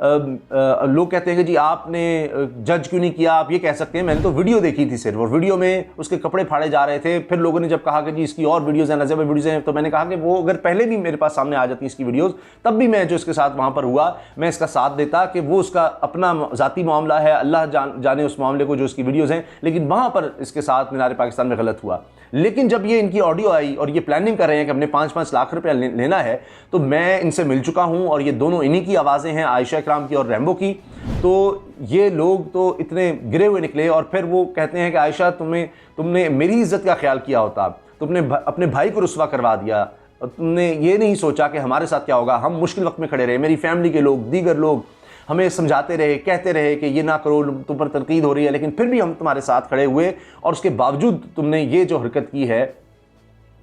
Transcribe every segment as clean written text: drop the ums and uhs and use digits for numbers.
لوگ کہتے ہیں کہ جی آپ نے جج کیوں نہیں کیا, آپ یہ کہہ سکتے ہیں میں نے تو ویڈیو دیکھی تھی صرف, اور ویڈیو میں اس کے کپڑے پھاڑے جا رہے تھے. پھر لوگوں نے جب کہا کہ جی اس کی اور ویڈیوز ہیں, نظر ویڈیوز ہیں, تو میں نے کہا کہ وہ اگر پہلے بھی میرے پاس سامنے آ جاتی اس کی ویڈیوز, تب بھی میں جو اس کے ساتھ وہاں پر ہوا میں اس کا ساتھ دیتا, کہ وہ اس کا اپنا ذاتی معاملہ ہے, اللہ جانے اس معاملے کو جو اس کی ویڈیوز ہیں, لیکن وہاں پر اس کے ساتھ مینار پاکستان میں غلط ہوا. لیکن جب یہ ان کی آڈیو آئی اور یہ پلاننگ کر رہے ہیں کہ ہم نے 5-5 لاکھ روپیہ لینا ہے, تو میں ان سے مل چکا ہوں, اور یہ دونوں انہی کی آوازیں ہیں, عائشہ اکرام کی اور ریمبو کی. تو یہ لوگ تو اتنے گرے ہوئے نکلے, اور پھر وہ کہتے ہیں کہ عائشہ تم نے میری عزت کا خیال کیا ہوتا, تم نے اپنے بھائی کو رسوا کروا دیا, تم نے یہ نہیں سوچا کہ ہمارے ساتھ کیا ہوگا, ہم مشکل وقت میں کھڑے رہے, میری فیملی کے لوگ, دیگر لوگ ہمیں سمجھاتے رہے, کہتے رہے کہ یہ نہ کرو, تم پر تنقید ہو رہی ہے, لیکن پھر بھی ہم تمہارے ساتھ کھڑے ہوئے, اور اس کے باوجود تم نے یہ جو حرکت کی ہے,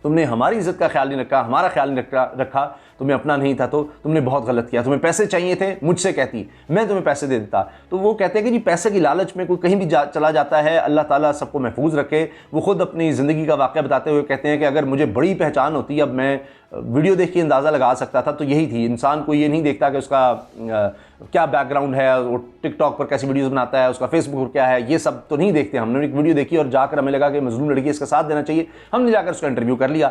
تم نے ہماری عزت کا خیال نہیں رکھا, ہمارا خیال نہیں رکھا, تمہیں اپنا نہیں تھا, تو تم نے بہت غلط کیا. تمہیں پیسے چاہیے تھے, مجھ سے کہتی, میں تمہیں پیسے دے دیتا. تو وہ کہتے ہیں کہ جی پیسے کی لالچ میں کوئی کہیں بھی چلا جاتا ہے, اللہ تعالیٰ سب کو محفوظ رکھے. وہ خود اپنی زندگی کا واقعہ بتاتے ہوئے کہتے ہیں کہ اگر مجھے بڑی پہچان ہوتی, اب میں ویڈیو دیکھ کے اندازہ لگا سکتا تھا, تو یہی تھی. انسان کو یہ نہیں دیکھتا کہ اس کا کیا بیک گراؤنڈ ہے, وہ ٹک ٹاک پر کیسی ویڈیوز بناتا ہے, اس کا فیس بک پر کیا ہے, یہ سب تو نہیں دیکھتے. ہم نے ایک ویڈیو دیکھی اور جا کر ہمیں لگا کہ مظلوم لڑکی اس کا ساتھ دینا چاہیے, ہم نے جا کر اس کا انٹرویو کر لیا,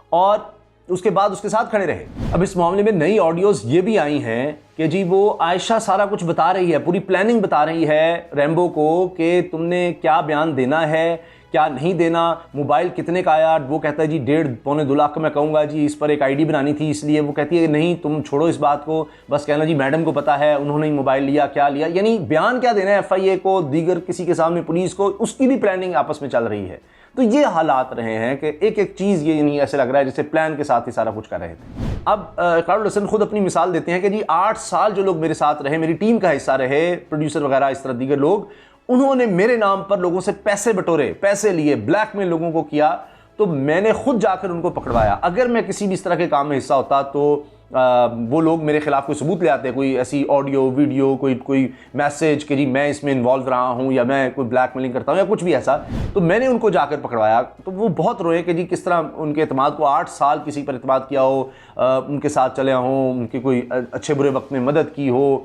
اور اس کے بعد اس کے ساتھ کھڑے رہے. اب اس معاملے میں نئی آڈیوز یہ بھی آئی ہیں کہ جی وہ عائشہ سارا کچھ بتا رہی ہے, پوری پلاننگ بتا رہی ہے ریمبو کو کہ تم نے کیا بیان دینا ہے, کیا نہیں دینا, موبائل کتنے کا آیا. وہ کہتا ہے جی 1.5-2 لاکھ کا میں کہوں گا جی, اس پر ایک آئی ڈی بنانی تھی اس لیے. وہ کہتی ہے کہ نہیں تم چھوڑو اس بات کو, بس کہنا جی میڈم کو پتا ہے, انہوں نے ہی موبائل لیا, کیا لیا. یعنی بیان کیا دینا ہے ایف آئی اے کو, دیگر کسی کے سامنے پولیس کو, اس کی بھی پلاننگ آپس میں چل رہی ہے. تو یہ حالات رہے ہیں کہ ایک ایک چیز یہ نہیں ایسے لگ رہا ہے جیسے پلان کے ساتھ ہی سارا کچھ کر رہے تھے. اب اقرار الحسن خود اپنی مثال دیتے ہیں کہ جی 8 سال جو لوگ میرے ساتھ رہے, میری ٹیم کا حصہ رہے, پروڈیوسر وغیرہ اس طرح دیگر لوگ, انہوں نے میرے نام پر لوگوں سے پیسے بٹورے, پیسے لیے, بلیک میل لوگوں کو کیا, تو میں نے خود جا کر ان کو پکڑوایا. اگر میں کسی بھی اس طرح کے کام میں حصہ ہوتا تو وہ لوگ میرے خلاف کوئی ثبوت لے آتے, کوئی ایسی آڈیو ویڈیو, کوئی میسیج کہ جی میں اس میں انوالو رہا ہوں, یا میں کوئی بلیک میلنگ کرتا ہوں, یا کچھ بھی ایسا, تو میں نے ان کو جا کر پکڑوایا. تو وہ بہت روئے کہ جی کس طرح ان کے اعتماد کو 8 سال کسی پر اعتماد کیا ہو, ان کے ساتھ چلے ہوں, ان کے کوئی اچھے برے وقت میں مدد کی ہو,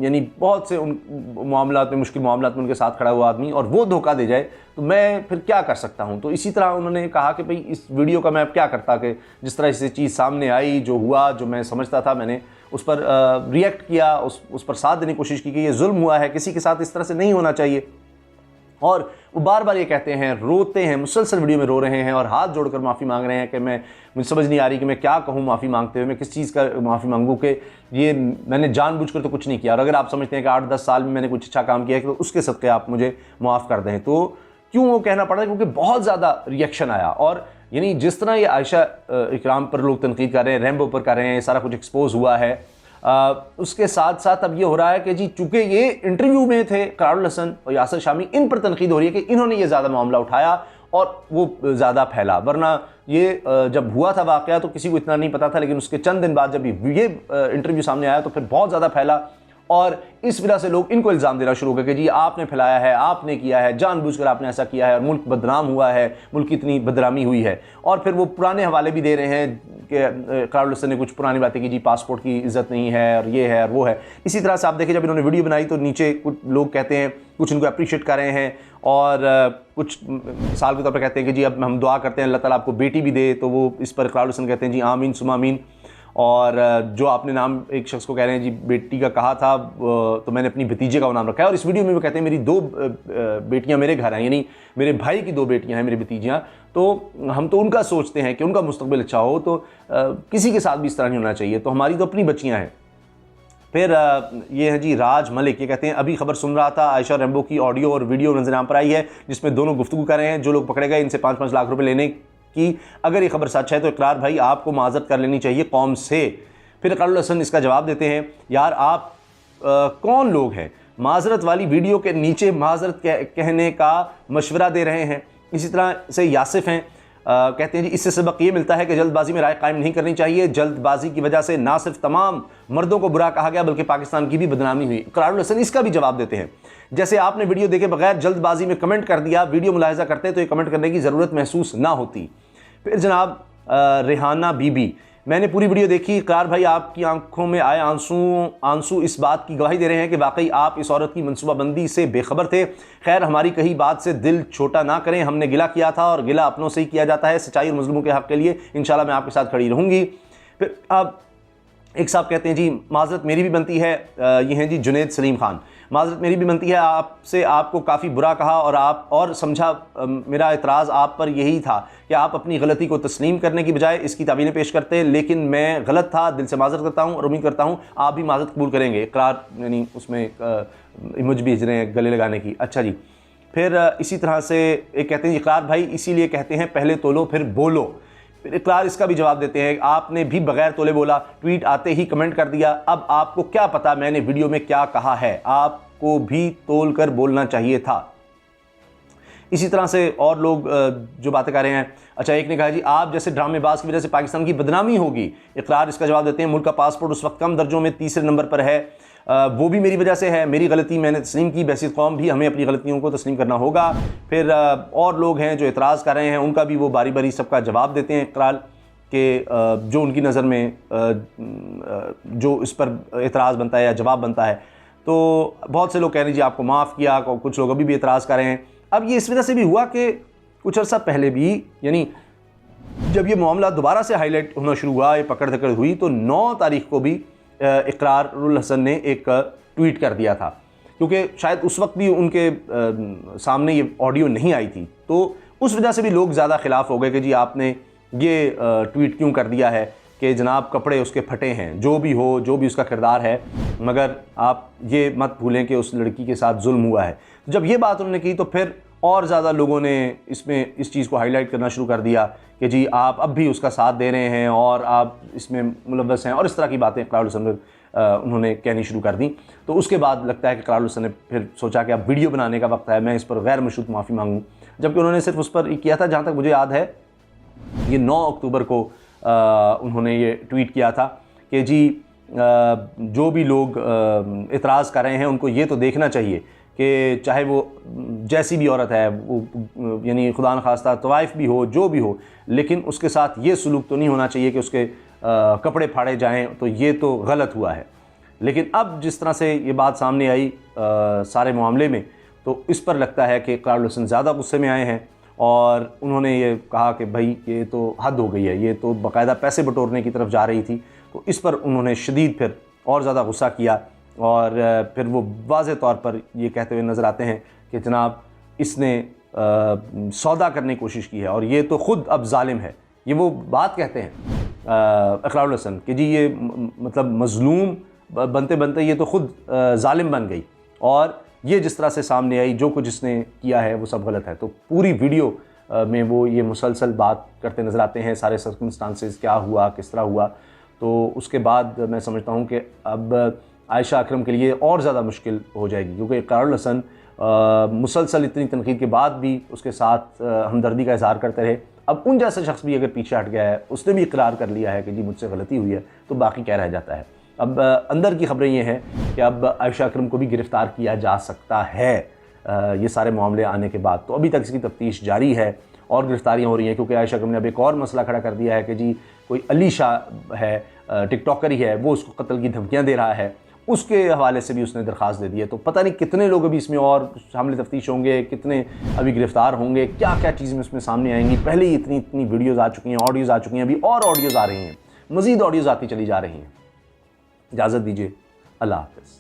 یعنی بہت سے ان معاملات میں, مشکل معاملات میں ان کے ساتھ کھڑا ہوا آدمی, اور وہ دھوکہ دے جائے تو میں پھر کیا کر سکتا ہوں. تو اسی طرح انہوں نے کہا کہ بھئی اس ویڈیو کا میں اب کیا کرتا, کہ جس طرح سے چیز سامنے آئی, جو ہوا, جو میں سمجھتا تھا, میں نے اس پر ریئیکٹ کیا, اس پر ساتھ دینے کی کوشش کی کہ یہ ظلم ہوا ہے, کسی کے ساتھ اس طرح سے نہیں ہونا چاہیے. اور وہ بار بار یہ کہتے ہیں, روتے ہیں, مسلسل ویڈیو میں رو رہے ہیں, اور ہاتھ جوڑ کر معافی مانگ رہے ہیں کہ مجھے سمجھ نہیں آ رہی کہ میں کیا کہوں معافی مانگتے ہوئے, میں کس چیز کا معافی مانگوں, کہ یہ میں نے جان بوجھ کر تو کچھ نہیں کیا, اور اگر آپ سمجھتے ہیں کہ 8-10 سال میں نے کچھ اچھا کام کیا ہے تو اس کے صدقے آپ مجھے معاف کر دیں. تو کیوں وہ کہنا پڑا, کیونکہ بہت زیادہ ریئیکشن آیا. اور یعنی جس طرح یہ عائشہ اکرام پر لوگ تنقید کر رہے ہیں, ریمبو پر کر رہے ہیں, سارا کچھ ایکسپوز ہوا ہے, اس کے ساتھ ساتھ اب یہ ہو رہا ہے کہ جی چونکہ یہ انٹرویو میں تھے اقرار الحسن اور یاسر شامی, ان پر تنقید ہو رہی ہے کہ انہوں نے یہ زیادہ معاملہ اٹھایا اور وہ زیادہ پھیلا. ورنہ یہ جب ہوا تھا واقعہ تو کسی کو اتنا نہیں پتا تھا, لیکن اس کے چند دن بعد جب یہ انٹرویو سامنے آیا تو پھر بہت زیادہ پھیلا, اور اس وجہ سے لوگ ان کو الزام دینا شروع ہو گئے کہ جی آپ نے پھیلایا ہے, آپ نے کیا ہے, جان بوجھ کر آپ نے ایسا کیا ہے, اور ملک بدنام ہوا ہے, ملک کی اتنی بدنامی ہوئی ہے. اور پھر وہ پرانے حوالے بھی دے رہے ہیں کہ اقرار الحسن نے کچھ پرانی باتیں کی, جی پاسپورٹ کی عزت نہیں ہے, اور یہ ہے اور وہ ہے. اسی طرح سے آپ دیکھیں جب انہوں نے ویڈیو بنائی تو نیچے کچھ لوگ کہتے ہیں, کچھ ان کو اپریشیٹ کر رہے ہیں, اور کچھ مثال کے طور پر کہتے ہیں کہ جی اب ہم دعا کرتے ہیں اللہ تعالیٰ آپ کو بیٹی بھی دے, تو وہ اس پر اقرار الحسن کہتے ہیں جی آمین ثم آمین. اور جو آپ نے نام ایک شخص کو کہہ رہے ہیں جی بیٹی کا کہا تھا, تو میں نے اپنی بھتیجے کا وہ نام رکھا ہے. اور اس ویڈیو میں وہ کہتے ہیں میری 2 بیٹیاں میرے گھر ہیں, یعنی میرے بھائی کی 2 بیٹیاں ہیں میری بھتیجیاں, تو ہم تو ان کا سوچتے ہیں کہ ان کا مستقبل اچھا ہو, تو کسی کے ساتھ بھی اس طرح نہیں ہونا چاہیے, تو ہماری تو اپنی بچیاں ہیں. پھر یہ ہے جی راج ملک, یہ کہتے ہیں ابھی خبر سن رہا تھا عائشہ ریمبو کی آڈیو اور ویڈیو نظر عام پر آئی ہے جس میں دونوں گفتگو کر رہے ہیں, جو لوگ پکڑے گئے ان سے 5-5 لاکھ روپے لینے کی. اگر یہ خبر سچ ہے تو اقرار بھائی آپ کو معذرت کر لینی چاہیے قوم سے. پھر اقرار الحسن اس کا جواب دیتے ہیں, یار آپ کون لوگ ہیں, معذرت والی ویڈیو کے نیچے معذرت کہنے کا مشورہ دے رہے ہیں. اسی طرح سے یاسف ہیں, کہتے ہیں جی اس سے سبق یہ ملتا ہے کہ جلد بازی میں رائے قائم نہیں کرنی چاہیے. جلد بازی کی وجہ سے نہ صرف تمام مردوں کو برا کہا گیا بلکہ پاکستان کی بھی بدنامی ہوئی. اقرار الحسن اس کا بھی جواب دیتے ہیں, جیسے آپ نے ویڈیو دیکھے بغیر جلد بازی میں کمنٹ کر دیا, ویڈیو ملاحظہ کرتے تو یہ کمنٹ کرنے کی ضرورت محسوس نہ ہوتی. پھر جناب ریحانہ بی بی, میں نے پوری ویڈیو دیکھی. اقرار بھائی آپ کی آنکھوں میں آئے آنسو اس بات کی گواہی دے رہے ہیں کہ واقعی آپ اس عورت کی منصوبہ بندی سے بے خبر تھے. خیر ہماری کہی بات سے دل چھوٹا نہ کریں, ہم نے گلہ کیا تھا اور گلہ اپنوں سے ہی کیا جاتا ہے. سچائی اور مظلوموں کے حق کے لیے انشاءاللہ میں آپ کے ساتھ کھڑی رہوں گی. پھر اب ایک صاحب کہتے ہیں جی معذرت میری بھی بنتی ہے, یہ ہیں جی جنید سلیم خان, معذرت میری بھی بنتی ہے آپ سے, آپ کو کافی برا کہا اور سمجھا. میرا اعتراض آپ پر یہی تھا کہ آپ اپنی غلطی کو تسلیم کرنے کی بجائے اس کی تعویلیں پیش کرتے, لیکن میں غلط تھا, دل سے معذرت کرتا ہوں اور امید کرتا ہوں آپ بھی معذرت قبول کریں گے. اقرار یعنی اس میں ایموجی بھیج رہے ہیں گلے لگانے کی. اچھا جی, پھر اسی طرح سے ایک کہتے ہیں اقرار بھائی اسی لیے کہتے ہیں پہلے تولو پھر بولو. پھر اقرار اس کا بھی جواب دیتے ہیں آپ نے بھی بغیر تولے بولا, ٹویٹ آتے ہی کمنٹ کر دیا. اب آپ کو کیا پتا میں نے ویڈیو میں کیا کہا ہے, آپ کو بھی تول کر بولنا چاہیے تھا. اسی طرح سے اور لوگ جو باتیں کر رہے ہیں. اچھا ایک نے کہا جی آپ جیسے ڈرامے باز کی وجہ سے پاکستان کی بدنامی ہوگی. اقرار اس کا جواب دیتے ہیں ملک کا پاسپورٹ اس وقت کم درجوں میں تیسرے نمبر پر ہے, وہ بھی میری وجہ سے ہے, میری غلطی میں نے تسلیم کی, بحیثیت قوم بھی ہمیں اپنی غلطیوں کو تسلیم کرنا ہوگا. پھر اور لوگ ہیں جو اعتراض کر رہے ہیں, ان کا بھی وہ باری باری سب کا جواب دیتے ہیں. اقرار کہ جو ان کی نظر میں جو اس پر اعتراض بنتا ہے یا جواب بنتا ہے, تو بہت سے لوگ کہہ رہے ہیں جی آپ کو معاف کیا, کچھ لوگ ابھی بھی اعتراض کر رہے ہیں. اب یہ اس وجہ سے بھی ہوا کہ کچھ عرصہ پہلے بھی یعنی جب یہ معاملہ دوبارہ سے ہائی لائٹ ہونا شروع ہوا, یہ پکڑ دھکڑ ہوئی, تو 9 تاریخ کو بھی اقرار الحسن نے ایک ٹویٹ کر دیا تھا, کیونکہ شاید اس وقت بھی ان کے سامنے یہ آڈیو نہیں آئی تھی, تو اس وجہ سے بھی لوگ زیادہ خلاف ہو گئے کہ جی آپ نے یہ ٹویٹ کیوں کر دیا ہے کہ جناب کپڑے اس کے پھٹے ہیں, جو بھی ہو, جو بھی اس کا کردار ہے, مگر آپ یہ مت بھولیں کہ اس لڑکی کے ساتھ ظلم ہوا ہے. جب یہ بات انہوں نے کی تو پھر اور زیادہ لوگوں نے اس چیز کو ہائی لائٹ کرنا شروع کر دیا کہ جی آپ اب بھی اس کا ساتھ دے رہے ہیں اور آپ اس میں ملوث ہیں, اور اس طرح کی باتیں اقرار الحسن انہوں نے کہنی شروع کر دیں. تو اس کے بعد لگتا ہے کہ اقرار الحسن نے پھر سوچا کہ اب ویڈیو بنانے کا وقت ہے, میں اس پر غیر مشروط معافی مانگوں, جبکہ انہوں نے صرف اس پر کیا تھا, جہاں تک مجھے یاد ہے یہ 9 اکتوبر کو انہوں نے یہ ٹویٹ کیا تھا کہ جی جو بھی لوگ اعتراض کر رہے ہیں ان کو یہ تو دیکھنا چاہیے کہ چاہے وہ جیسی بھی عورت ہے, وہ یعنی خدا نخواستہ طوائف بھی ہو, جو بھی ہو, لیکن اس کے ساتھ یہ سلوک تو نہیں ہونا چاہیے کہ اس کے کپڑے پھاڑے جائیں, تو یہ تو غلط ہوا ہے. لیکن اب جس طرح سے یہ بات سامنے آئی سارے معاملے میں, تو اس پر لگتا ہے کہ اقرار الحسن زیادہ غصے میں آئے ہیں, اور انہوں نے یہ کہا کہ بھائی یہ تو حد ہو گئی ہے, یہ تو باقاعدہ پیسے بٹورنے کی طرف جا رہی تھی. تو اس پر انہوں نے شدید پھر اور زیادہ غصہ کیا, اور پھر وہ واضح طور پر یہ کہتے ہوئے نظر آتے ہیں کہ جناب اس نے سودا کرنے کی کوشش کی ہے, اور یہ تو خود اب ظالم ہے. یہ وہ بات کہتے ہیں اقرار الحسن کہ جی یہ مطلب مظلوم بنتے بنتے یہ تو خود ظالم بن گئی, اور یہ جس طرح سے سامنے آئی, جو کچھ اس نے کیا ہے وہ سب غلط ہے. تو پوری ویڈیو میں وہ یہ مسلسل بات کرتے نظر آتے ہیں, سارے سرکمسٹانسز کیا ہوا, کس طرح ہوا. تو اس کے بعد میں سمجھتا ہوں کہ اب عائشہ اکرم کے لیے اور زیادہ مشکل ہو جائے گی, کیونکہ اقرار الحسن مسلسل اتنی تنقید کے بعد بھی اس کے ساتھ ہمدردی کا اظہار کرتے رہے. اب ان جیسا شخص بھی اگر پیچھے ہٹ گیا ہے, اس نے بھی اقرار کر لیا ہے کہ جی مجھ سے غلطی ہوئی ہے, تو باقی کیا رہ جاتا ہے. اب اندر کی خبریں یہ ہیں کہ اب عائشہ اکرم کو بھی گرفتار کیا جا سکتا ہے یہ سارے معاملے آنے کے بعد. تو ابھی تک اس کی تفتیش جاری ہے اور گرفتاریاں ہو رہی ہیں, کیونکہ عائشہ اکرم نے اب ایک اور مسئلہ کھڑا کر دیا ہے کہ جی کوئی علی شاہ ہے, ٹک ٹاکر ہی ہے, وہ اس کو قتل کی دھمکیاں دے رہا ہے, اس کے حوالے سے بھی اس نے درخواست دے دی ہے. تو پتہ نہیں کتنے لوگ ابھی اس میں اور حامل تفتیش ہوں گے, کتنے ابھی گرفتار ہوں گے, کیا کیا چیزیں اس میں سامنے آئیں گی. پہلے ہی اتنی ویڈیوز آ چکی ہیں, آڈیوز آ چکی ہیں, ابھی اور آڈیوز آ رہی ہیں, مزید آڈیوز آتی چلی جا رہی ہیں. اجازت دیجیے, اللہ حافظ.